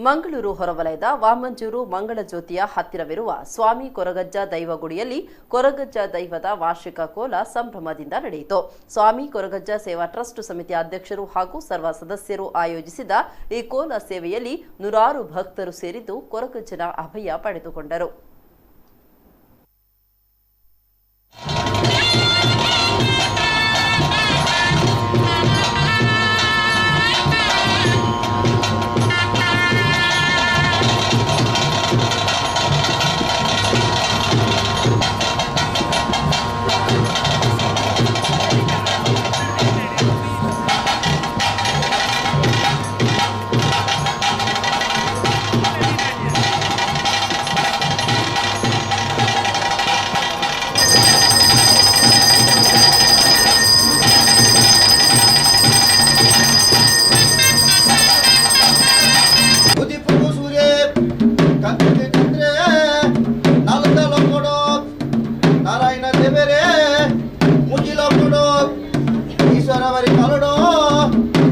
ಮಂಗಳೂರು ಹೊರವಲಯದ ವಾಮಂಜೂರು ಮಂಗಳಜ್ಯೋತಿಯ ಹತ್ತಿರವಿರುವ ಸ್ವಾಮಿ ಕೊರಗಜ್ಜ ದೈವಗುಡಿಯಲ್ಲಿ ಕೊರಗಜ್ಜ ದೈವದ ವಾರ್ಷಿಕ ಕೋಲ ಸಂಭ್ರಮದಿಂದ ನಡೆಯಿತು. ಸ್ವಾಮಿ ಕೊರಗಜ್ಜ ಸೇವಾ ಟ್ರಸ್ಟ್ ಸಮಿತಿಯ ಅಧ್ಯಕ್ಷರು ಹಾಗೂ ಸರ್ವ ಸದಸ್ಯರು ಆಯೋಜಿಸಿದ ಈ ಕೋಲ ಸೇವೆಯಲ್ಲಿ ನೂರಾರು ಭಕ್ತರು ಸೇರಿದ್ದು ಕೊರಗಜ್ಜನ ಅಭಯ ಪಡೆದುಕೊಂಡರು.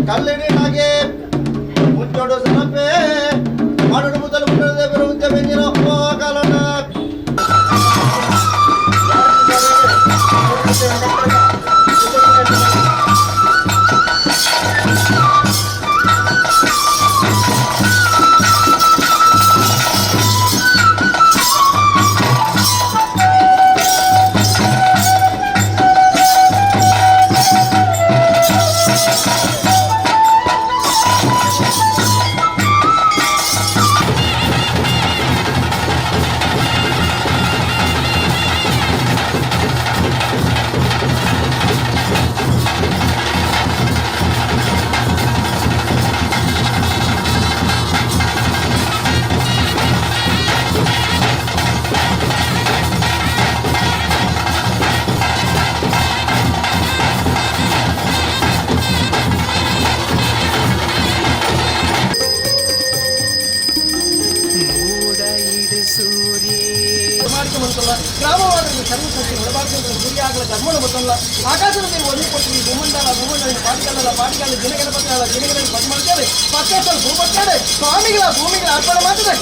ಕಲ್ಲಡಿ ನಾಗೆ ಮುಚ್ಚೋಡು ಸನಪೆ ಮಾಡೋಡು ಮೊದಲು ಮುಟ್ಟದೆ ಬರುವಂತೆ ಬೆಂಜಿನ ಕಾಲನ ಗ್ರಾಮವಾದ ಸರ್ವಸಂಖ್ಯೆ ಹೊರಭಾಗದ ಗುರಿಯಾಗಲ ಧರ್ಮಣ ಬತ್ತಲ್ಲ ಆಕಾಶದಲ್ಲಿ ಒಳ್ಳೆ ಕೊಟ್ಟು ಭೂಮಂಡಲ ಪಾಟಿಗಾಲ ಜನಗಣಪತಿ ಬಂದ್ ಮಾಡ್ತಾರೆ ಪಕ್ಕದಲ್ಲಿ ಭೂ ಬರ್ತಾರೆ ಸ್ವಾಮಿಗಳ ಭೂಮಿಗಳ ಅರ್ಪಣೆ ಮಾಡ್ತಾರೆ.